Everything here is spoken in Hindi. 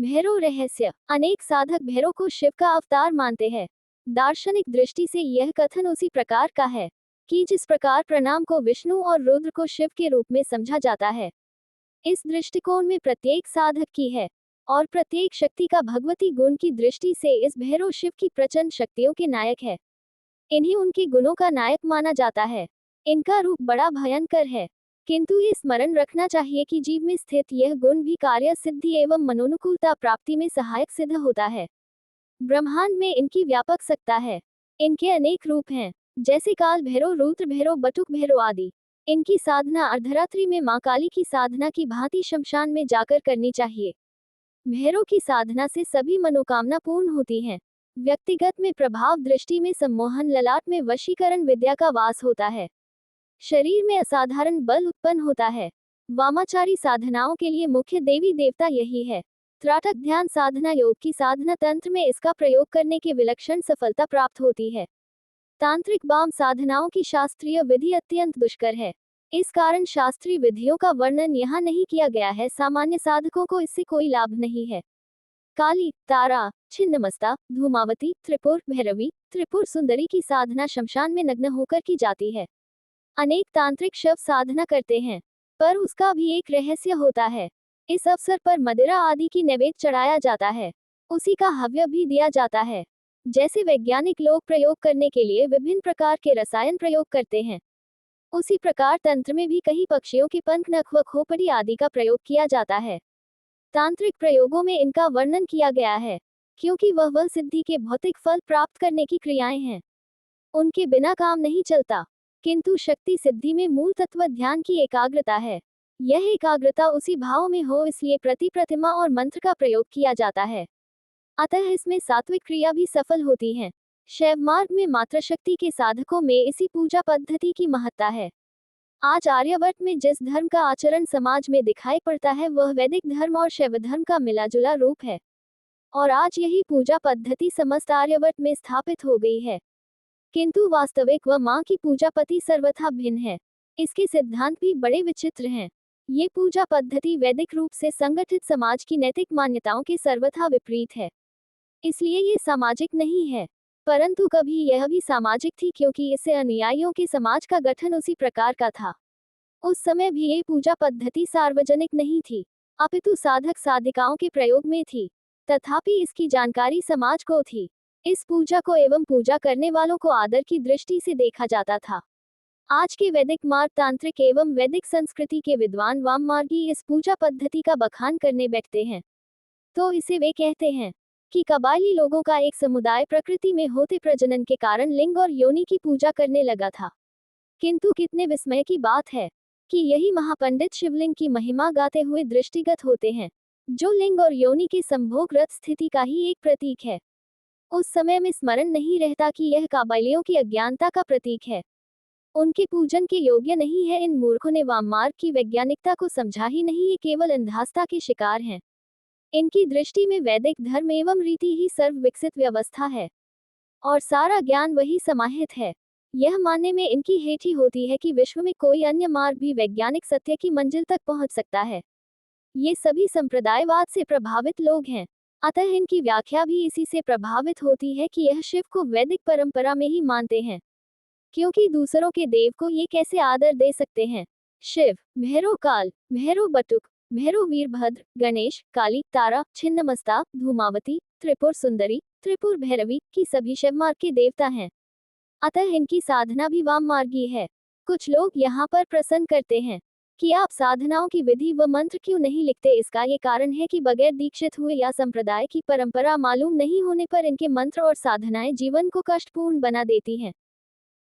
भैरव रहस्य। अनेक साधक भैरव को शिव का अवतार मानते हैं। दार्शनिक दृष्टि से यह कथन उसी प्रकार का है कि जिस प्रकार प्रणाम को विष्णु और रुद्र को शिव के रूप में समझा जाता है। इस दृष्टिकोण में प्रत्येक साधक की है और प्रत्येक शक्ति का भगवती गुण की दृष्टि से इस भैरव शिव की प्रचंड शक्तियों के नायक है। इन्हीं उनके गुणों का नायक माना जाता है। इनका रूप बड़ा भयंकर है, किंतु ये स्मरण रखना चाहिए कि जीव में स्थित यह गुण भी कार्य सिद्धि एवं मनोनुकूलता प्राप्ति में सहायक सिद्ध होता है। ब्रह्मांड में इनकी व्यापक सत्ता है। इनके अनेक रूप हैं, जैसे काल भैरव, रुद्र भैरव, बटुक भैरव आदि। इनकी साधना अर्धरात्रि में मां काली की साधना की भांति शमशान में जाकर करनी चाहिए। भैरव की साधना से सभी मनोकामना पूर्ण होती हैं। व्यक्तिगत में प्रभाव, दृष्टि में सम्मोहन, ललाट में वशीकरण विद्या का वास होता है। शरीर में असाधारण बल उत्पन्न होता है। वामाचारी साधनाओं के लिए मुख्य देवी देवता यही है। त्राटक ध्यान साधना योग की साधना तंत्र में इसका प्रयोग करने के विलक्षण सफलता प्राप्त होती है। तांत्रिक वाम साधनाओं की शास्त्रीय विधि अत्यंत दुष्कर है। इस कारण शास्त्रीय विधियों का वर्णन यहाँ नहीं किया गया है। सामान्य साधकों को इससे कोई लाभ नहीं है। काली, तारा, छिन्नमस्ता, धूमावती, त्रिपुर भैरवी, त्रिपुर सुंदरी की साधना शमशान में नग्न होकर की जाती है। अनेक तांत्रिक शव साधना करते हैं, पर उसका भी एक रहस्य होता है। इस अवसर पर मदिरा आदि की नैवेद्य चढ़ाया जाता है। उसी का हव्य भी दिया जाता है। जैसे वैज्ञानिक लोग प्रयोग करने के लिए विभिन्न प्रकार के रसायन प्रयोग करते हैं, उसी प्रकार तंत्र में भी कई पक्षियों के पंख, नख व खोपड़ी आदि का प्रयोग किया जाता है। तांत्रिक प्रयोगों में इनका वर्णन किया गया है, क्योंकि वह सिद्धि के भौतिक फल प्राप्त करने की क्रियाएं हैं। उनके बिना काम नहीं चलता, किंतु शक्ति सिद्धि में मूल तत्व ध्यान की एकाग्रता है। यह एकाग्रता उसी भाव में हो, इसलिए प्रतिमा और मंत्र का प्रयोग किया जाता है। अतः इसमें सात्विक क्रिया भी सफल होती है। शैव मार्ग में मातृशक्ति के साधकों में इसी पूजा पद्धति की महत्ता है। आज आर्यवर्त में जिस धर्म का आचरण समाज में दिखाई पड़ता है, वह वैदिक धर्म और शैव धर्म का मिलाजुला रूप है। और आज यही पूजा पद्धति समस्त आर्यवर्त में स्थापित हो गई है। किंतु वास्तविक व मां की पूजा पद्धति सर्वथा भिन्न है। इसके सिद्धांत भी बड़े विचित्र हैं। ये पूजा पद्धति वैदिक रूप से संगठित समाज की नैतिक मान्यताओं के सर्वथा विपरीत है। इसलिए ये सामाजिक नहीं है, परंतु कभी यह भी सामाजिक थी, क्योंकि इससे अनुयायियों के समाज का गठन उसी प्रकार का था। उस समय भी ये पूजा पद्धति सार्वजनिक नहीं थी, अपितु साधक साधिकाओं के प्रयोग में थी। तथापि इसकी जानकारी समाज को थी। इस पूजा को एवं पूजा करने वालों को आदर की दृष्टि से देखा जाता था। आज के वैदिक मार्ग तांत्रिक एवं वैदिक संस्कृति के विद्वान वाम मार्गी इस पूजा पद्धति का बखान करने बैठते हैं, तो इसे वे कहते हैं कि कबायली लोगों का एक समुदाय प्रकृति में होते प्रजनन के कारण लिंग और योनि की पूजा करने लगा था। किंतु कितने विस्मय की बात है कि यही महापंडित शिवलिंग की महिमा गाते हुए दृष्टिगत होते हैं, जो लिंग और योनि के संभोगरत स्थिति का ही एक प्रतीक है। उस समय में स्मरण नहीं रहता कि यह काबाइलियों की अज्ञानता का प्रतीक है, उनके पूजन के योग्य नहीं है। इन मूर्खों ने वाम मार्ग की वैज्ञानिकता को समझा ही नहीं, ये केवल अंधास्था के शिकार हैं। इनकी दृष्टि में वैदिक धर्म एवं रीति ही सर्व विकसित व्यवस्था है और सारा ज्ञान वही समाहित है। यह मानने में इनकी हेठी होती है कि विश्व में कोई अन्य मार्ग भी वैज्ञानिक सत्य की मंजिल तक पहुंच सकता है। ये सभी संप्रदायवाद से प्रभावित लोग हैं, अतः इनकी व्याख्या भी इसी से प्रभावित होती है कि यह शिव को वैदिक परंपरा में ही मानते हैं, क्योंकि दूसरों के देव को ये कैसे आदर दे सकते हैं। शिव, भैरव काल, भैरव बटुक, भैरव वीरभद्र, गणेश, काली, तारा, छिन्नमस्ता, धूमावती, त्रिपुर सुंदरी, त्रिपुर भैरवी की सभी शिव मार्ग के देवता हैं। अतः इनकी साधना भी वाम मार्गी है। कुछ लोग यहाँ पर प्रश्न करते हैं कि आप साधनाओं की विधि व मंत्र क्यों नहीं लिखते। इसका ये कारण है कि बगैर दीक्षित हुए या संप्रदाय की परंपरा मालूम नहीं होने पर इनके मंत्र और साधनाएं जीवन को कष्टपूर्ण बना देती हैं।